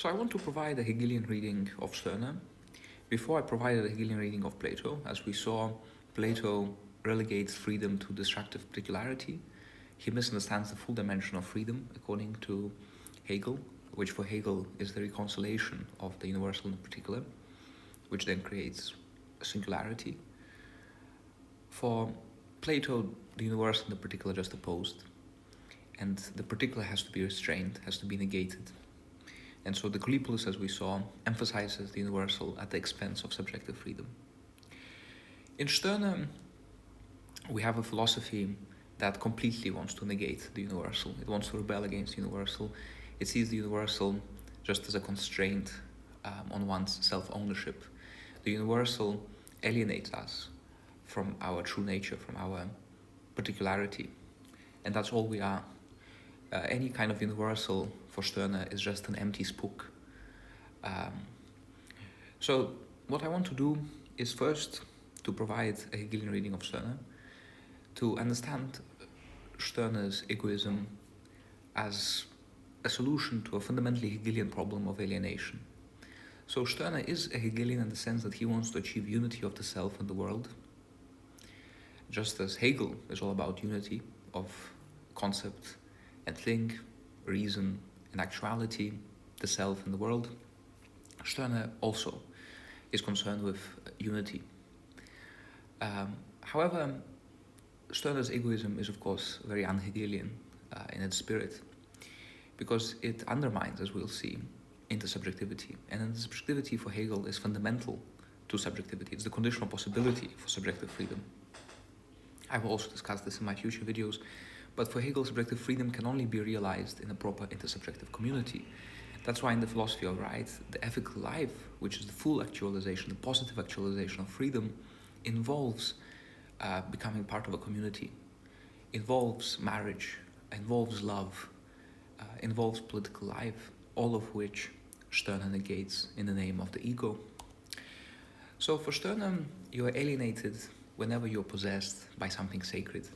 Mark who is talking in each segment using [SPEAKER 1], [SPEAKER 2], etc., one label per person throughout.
[SPEAKER 1] So I want to provide a Hegelian reading of Stirner. Before I provided a Hegelian reading of Plato, as we saw, Plato relegates freedom to destructive particularity. He misunderstands the full dimension of freedom, according to Hegel, which for Hegel is the reconciliation of the universal and the particular, which then creates a singularity. For Plato, the universal and the particular are just opposed, and the particular has to be restrained, has to be negated. And so the Callipolis, as we saw, emphasizes the universal at the expense of subjective freedom. In Stirner, we have a philosophy that completely wants to negate the universal. It wants to rebel against the universal. It sees the universal just as a constraint on one's self-ownership. The universal alienates us from our true nature, from our particularity. And that's all we are. Any kind of universal for Stirner is just an empty spook. So what I want to do is first to provide a Hegelian reading of Stirner, to understand Stirner's egoism as a solution to a fundamentally Hegelian problem of alienation. So Stirner is a Hegelian in the sense that he wants to achieve unity of the self and the world, just as Hegel is all about unity of concept and thing, reason and actuality, the self and the world. Striner also is concerned with unity. However, Stirner's egoism is of course very un-Hegelian in its spirit, because it undermines, as we'll see, intersubjectivity. And intersubjectivity for Hegel is fundamental to subjectivity. It's the conditional possibility for subjective freedom. I will also discuss this in my future videos. But for Hegel, subjective freedom can only be realized in a proper intersubjective community. That's why in the philosophy of right, the ethical life, which is the full actualization, the positive actualization of freedom, involves becoming part of a community, involves marriage, involves love, involves political life, all of which Stirner negates in the name of the ego. So for Stirner, you are alienated whenever you're possessed by something sacred.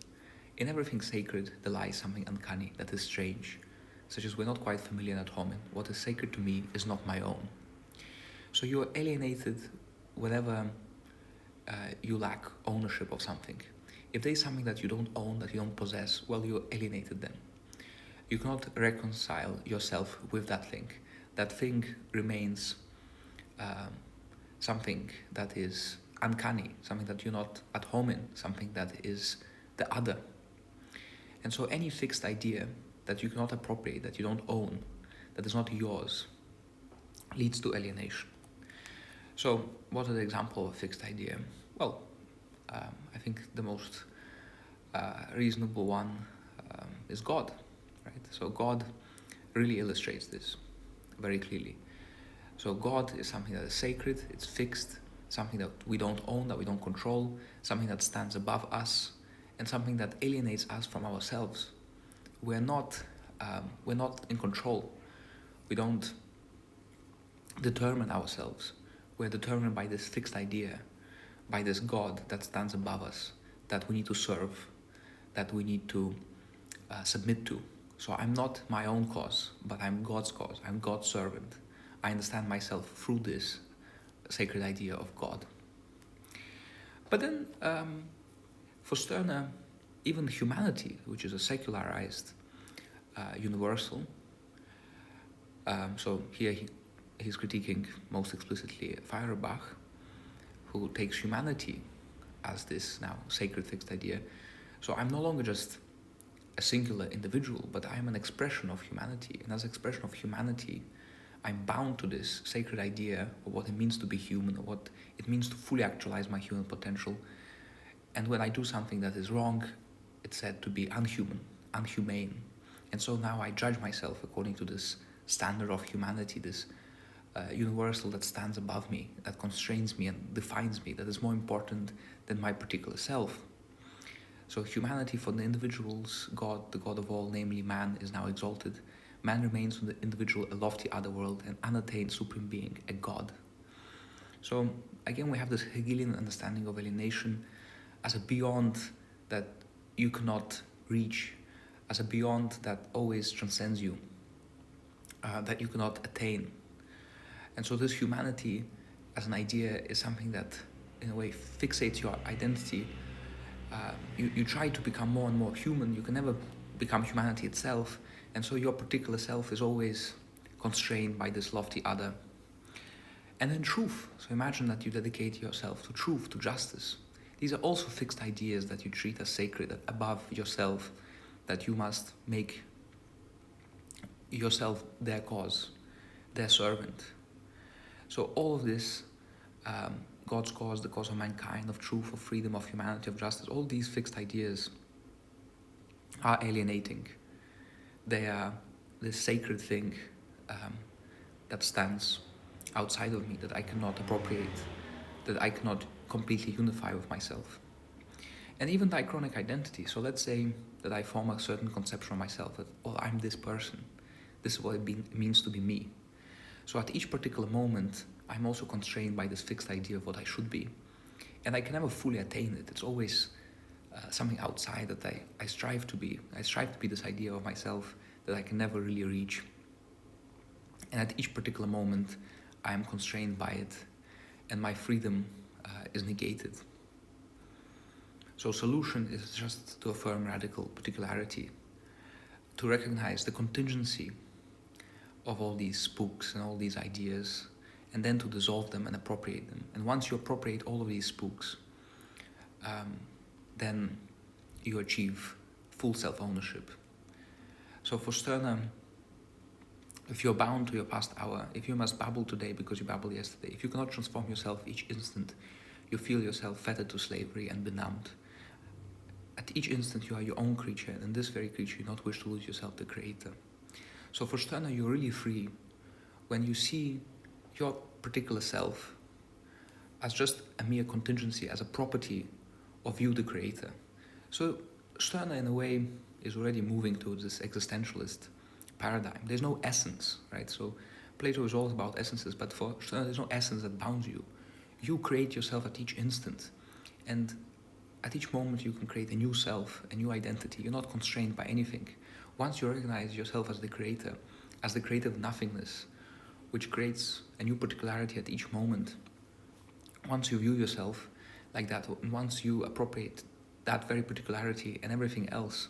[SPEAKER 1] In everything sacred, there lies something uncanny, that is strange, such as we're not quite familiar at home. What is sacred to me is not my own. So you are alienated whenever you lack ownership of something. If there is something that you don't own, that you don't possess, well, you're alienated then. You cannot reconcile yourself with that thing. That thing remains something that is uncanny, something that you're not at home in, something that is the other. And so any fixed idea that you cannot appropriate, that you don't own, that is not yours, leads to alienation. So what are the examples of a fixed idea? Well, I think the most reasonable one is God, right? So God really illustrates this very clearly. So God is something that is sacred, it's fixed, something that we don't own, that we don't control, something that stands above us, and something that alienates us from ourselves. We're not in control. We don't determine ourselves. We're determined by this fixed idea, by this God that stands above us, that we need to serve, that we need to submit to. So I'm not my own cause, but I'm God's cause. I'm God's servant. I understand myself through this sacred idea of God. But then, for Stirner, even humanity, which is a secularized universal, so here he's critiquing most explicitly Feuerbach, who takes humanity as this now sacred fixed idea. So I'm no longer just a singular individual, but I'm an expression of humanity. And as an expression of humanity, I'm bound to this sacred idea of what it means to be human, of what it means to fully actualize my human potential. And when I do something that is wrong, it's said to be unhuman, unhumane. And so now I judge myself according to this standard of humanity, this universal that stands above me, that constrains me and defines me, that is more important than my particular self. So humanity for the individual's God, the God of all, namely man, is now exalted. Man remains for the individual a lofty other world, an unattained supreme being, a God. So again, we have this Hegelian understanding of alienation as a beyond that you cannot reach, as a beyond that always transcends you, that you cannot attain. And so this humanity as an idea is something that, in a way, fixates your identity. You try to become more and more human. You can never become humanity itself. And so your particular self is always constrained by this lofty other. And then truth. So imagine that you dedicate yourself to truth, to justice. These are also fixed ideas that you treat as sacred, above yourself, that you must make yourself their cause, their servant. So all of this, God's cause, the cause of mankind, of truth, of freedom, of humanity, of justice, all these fixed ideas are alienating. They are this sacred thing that stands outside of me, that I cannot appropriate, that I cannot completely unify with myself. And even diachronic identity. So let's say that I form a certain conception of myself, that, oh, I'm this person. This is what it means to be me. So at each particular moment, I'm also constrained by this fixed idea of what I should be. And I can never fully attain it. It's always something outside that I strive to be. I strive to be this idea of myself that I can never really reach. And at each particular moment, I am constrained by it, and my freedom is negated. So solution is just to affirm radical particularity, to recognize the contingency of all these spooks and all these ideas, and then to dissolve them and appropriate them. And once you appropriate all of these spooks, then you achieve full self-ownership. So for Stirner, if you're bound to your past hour, if you must babble today because you babbled yesterday, if you cannot transform yourself each instant, you feel yourself fettered to slavery and benumbed. At each instant you are your own creature, and in this very creature you do not wish to lose yourself, the creator. So for Stirner, you're really free when you see your particular self as just a mere contingency, as a property of you, the creator. So Stirner, in a way, is already moving towards this existentialist paradigm. There's no essence, right? So Plato is all about essences, but for Stirner, there's no essence that bounds you. You create yourself at each instant, and at each moment you can create a new self, a new identity. You're not constrained by anything. Once you recognize yourself as the creator, as the creative nothingness, which creates a new particularity at each moment, once you view yourself like that, once you appropriate that very particularity and everything else,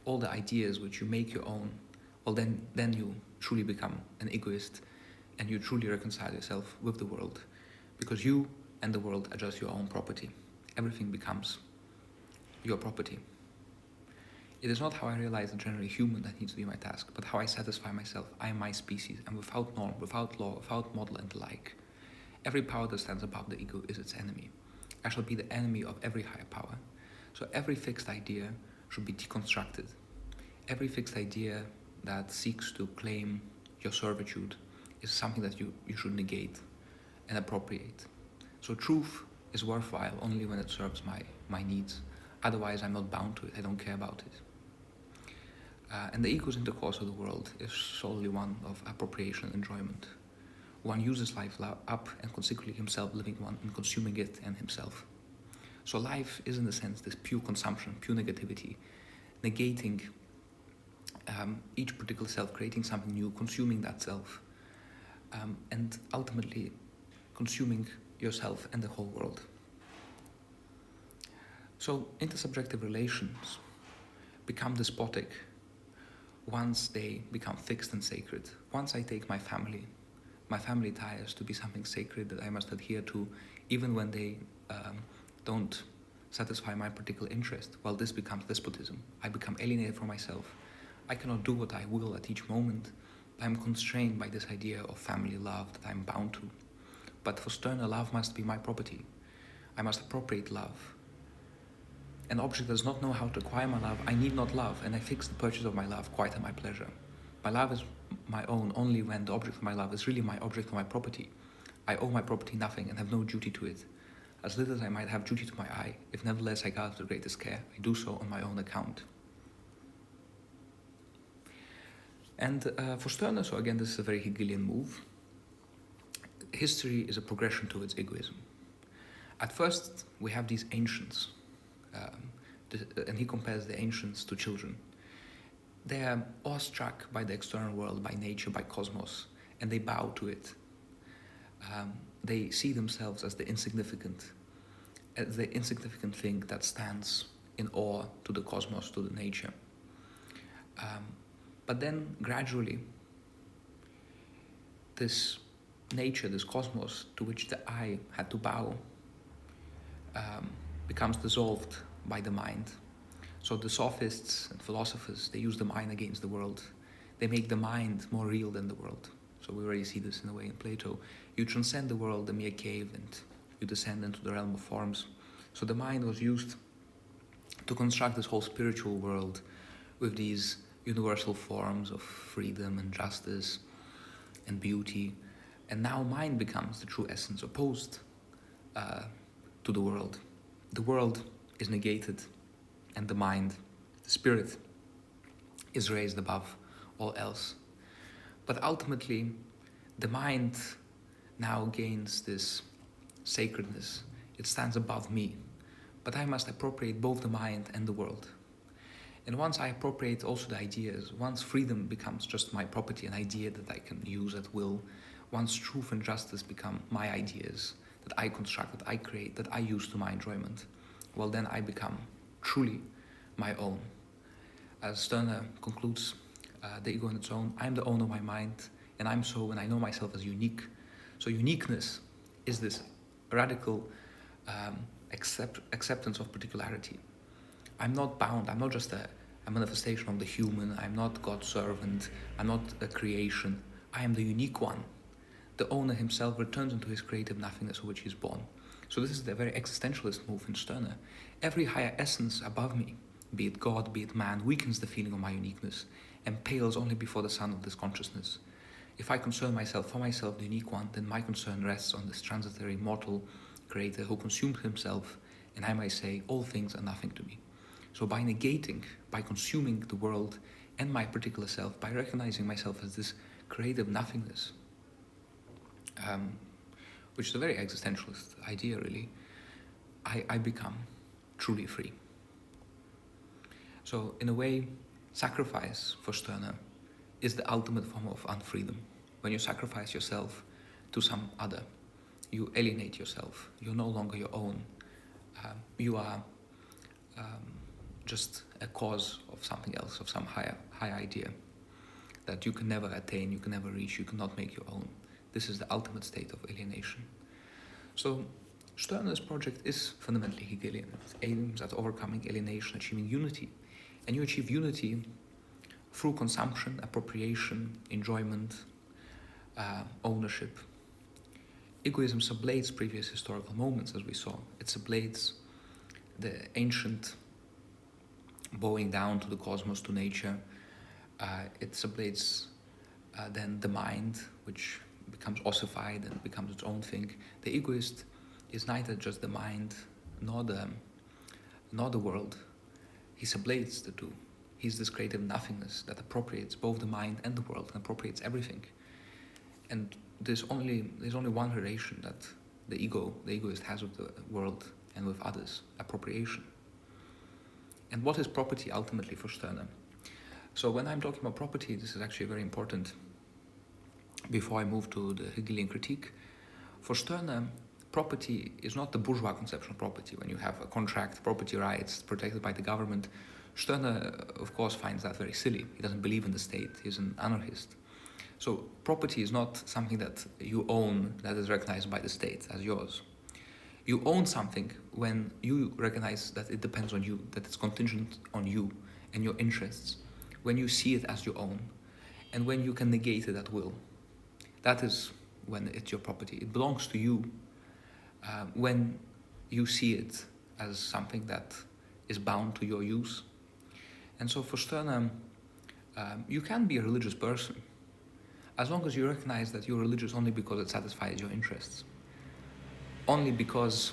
[SPEAKER 1] all the ideas which you make your own, well, then you truly become an egoist, and you truly reconcile yourself with the world, because you and the world are just your own property. Everything becomes your property. It is not how I realize the generally human that needs to be my task, but how I satisfy myself. I am my species, and without norm, without law, without model and the like. Every power that stands above the ego is its enemy. I shall be the enemy of every higher power. So every fixed idea should be deconstructed. Every fixed idea that seeks to claim your servitude is something that you should negate and appropriate. So truth is worthwhile only when it serves my needs. Otherwise, I'm not bound to it. I don't care about it. And the ego's intercourse of the world is solely one of appropriation and enjoyment. One uses life up and consequently himself living one and consuming it and himself. So life is, in a sense, this pure consumption, pure negativity, negating each particular self, creating something new, consuming that self, and ultimately consuming yourself and the whole world. So intersubjective relations become despotic once they become fixed and sacred. Once I take my family ties to be something sacred that I must adhere to, even when they don't satisfy my particular interest. Well, this becomes despotism. I become alienated from myself. I cannot do what I will at each moment. I'm constrained by this idea of family love that I'm bound to. But for Stirner, love must be my property. I must appropriate love. An object does not know how to acquire my love. I need not love, and I fix the purchase of my love quite at my pleasure. My love is my own only when the object of my love is really my object or my property. I owe my property nothing and have no duty to it. As little as I might have duty to my eye, if nevertheless I guard with the greatest care, I do so on my own account. And for Stirner, so again, this is a very Hegelian move. History is a progression towards egoism. At first, we have these ancients, and he compares the ancients to children. They are awestruck by the external world, by nature, by cosmos, and they bow to it. They see themselves as the insignificant thing that stands in awe to the cosmos, to the nature. But then gradually, this nature, this cosmos to which the I had to bow, becomes dissolved by the mind. So the sophists and philosophers, they use the mind against the world. They make the mind more real than the world. So we already see this in a way in Plato. You transcend the world, the mere cave, and you descend into the realm of forms. So the mind was used to construct this whole spiritual world with these universal forms of freedom and justice and beauty. And now mind becomes the true essence, opposed to the world. The world is negated, and the mind, the spirit, is raised above all else. But ultimately, the mind now gains this sacredness. It stands above me. But I must appropriate both the mind and the world. And once I appropriate also the ideas, once freedom becomes just my property, an idea that I can use at will, once truth and justice become my ideas, that I construct, that I create, that I use to my enjoyment, well, then I become truly my own. As Stirner concludes, the ego on its own, I'm the owner of my mind, and I'm so, and I know myself as unique. So uniqueness is this radical acceptance of particularity. I'm not bound, I'm not just a manifestation of the human, I'm not God's servant, I'm not a creation, I am the unique one. The owner himself returns into his creative nothingness of which he is born. So this is the very existentialist move in Stirner. Every higher essence above me, be it God, be it man, weakens the feeling of my uniqueness and pales only before the sun of this consciousness. If I concern myself for myself, the unique one, then my concern rests on this transitory, mortal creator who consumes himself, and I might say, all things are nothing to me. So by negating, by consuming the world and my particular self, by recognizing myself as this creative nothingness, which is a very existentialist idea really, I become truly free. So in a way, sacrifice for Stirner is the ultimate form of unfreedom. When you sacrifice yourself to some other, you alienate yourself. You're no longer your own. You are just a cause of something else, of some higher idea that you can never attain, you can never reach, you cannot make your own. This is the ultimate state of alienation. So Stirner's project is fundamentally Hegelian. It aims at overcoming alienation, achieving unity. And you achieve unity through consumption, appropriation, enjoyment, ownership. Egoism sublates previous historical moments, as we saw. It sublates the ancient bowing down to the cosmos, to nature. It sublates then the mind, which becomes ossified and becomes its own thing. The egoist is neither just the mind nor the world. He sublates the two. He's this creative nothingness that appropriates both the mind and the world and appropriates everything. And there's only one relation that the egoist has with the world and with others: appropriation. And what is property ultimately for Stirner? So when I'm talking about property, this is actually very important. Before I move to the Hegelian critique, for Stirner, property is not the bourgeois conception of property. When you have a contract, property rights protected by the government, Stirner, of course, finds that very silly. He doesn't believe in the state. He's an anarchist. So property is not something that you own that is recognized by the state as yours. You own something when you recognize that it depends on you, that it's contingent on you and your interests, when you see it as your own, and when you can negate it at will. That is when it's your property. It belongs to you when you see it as something that is bound to your use. And so for Stirner, you can be a religious person as long as you recognize that you're religious only because it satisfies your interests, only because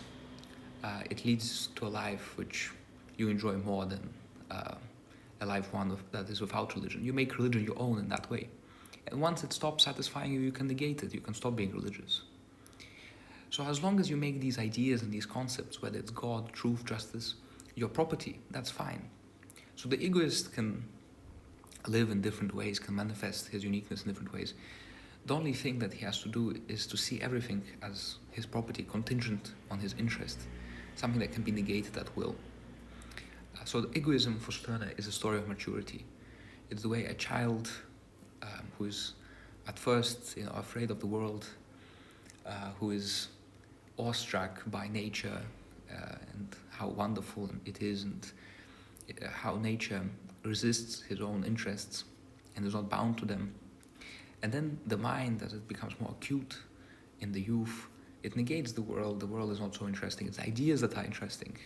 [SPEAKER 1] it leads to a life which you enjoy more than a life that is without religion. You make religion your own in that way. And once it stops satisfying you, you can negate it, you can stop being religious. So as long as you make these ideas and these concepts, whether it's God, truth, justice, your property, that's fine. So the egoist can live in different ways, can manifest his uniqueness in different ways. The only thing that he has to do is to see everything as his property, contingent on his interest, something that can be negated at will. So the egoism for Stirner is a story of maturity. It's the way a child who is at first afraid of the world, who is awestruck by nature and how wonderful it is, and how nature resists his own interests and is not bound to them. And then the mind, as it becomes more acute in the youth, it negates the world. The world is not so interesting. It's ideas that are interesting.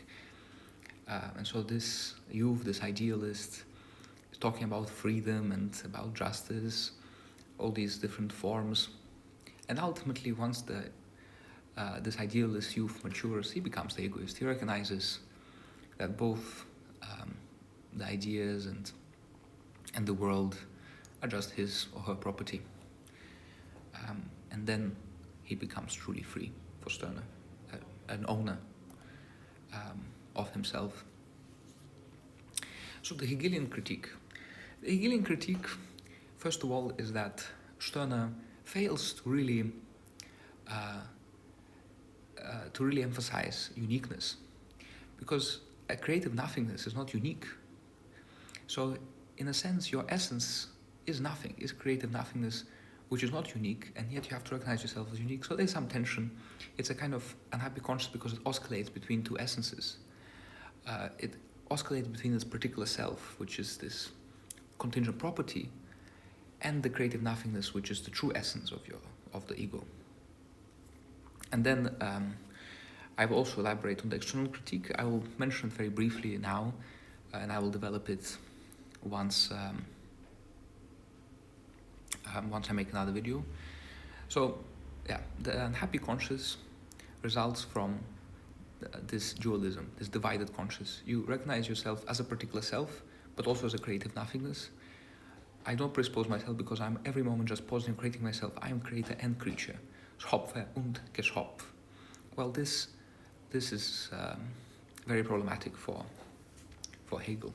[SPEAKER 1] And so this youth, this idealist, is talking about freedom and about justice, all these different forms. And ultimately, once this idealist youth matures, he becomes the egoist. He recognizes that both the ideas and the world are just his or her property. And then he becomes truly free for Stirner, an owner of himself. So the Hegelian critique. The Hegelian critique, first of all, is that Stirner fails to really emphasize uniqueness, because a creative nothingness is not unique. So in a sense, your essence is nothing, is creative nothingness, which is not unique, and yet you have to recognize yourself as unique. So there's some tension. It's a kind of unhappy conscious because it oscillates between two essences. It oscillates between this particular self, which is this contingent property, and the creative nothingness, which is the true essence of the ego. And then I will also elaborate on the external critique. I will mention it very briefly now, and I will develop it once I make another video. So, yeah, the unhappy conscious results from this dualism, this divided conscious. You recognize yourself as a particular self, but also as a creative nothingness. I don't presuppose myself because I'm every moment just pausing and creating myself. I am creator and creature. Schöpfer und Geschöpf. Well, this is very problematic for Hegel.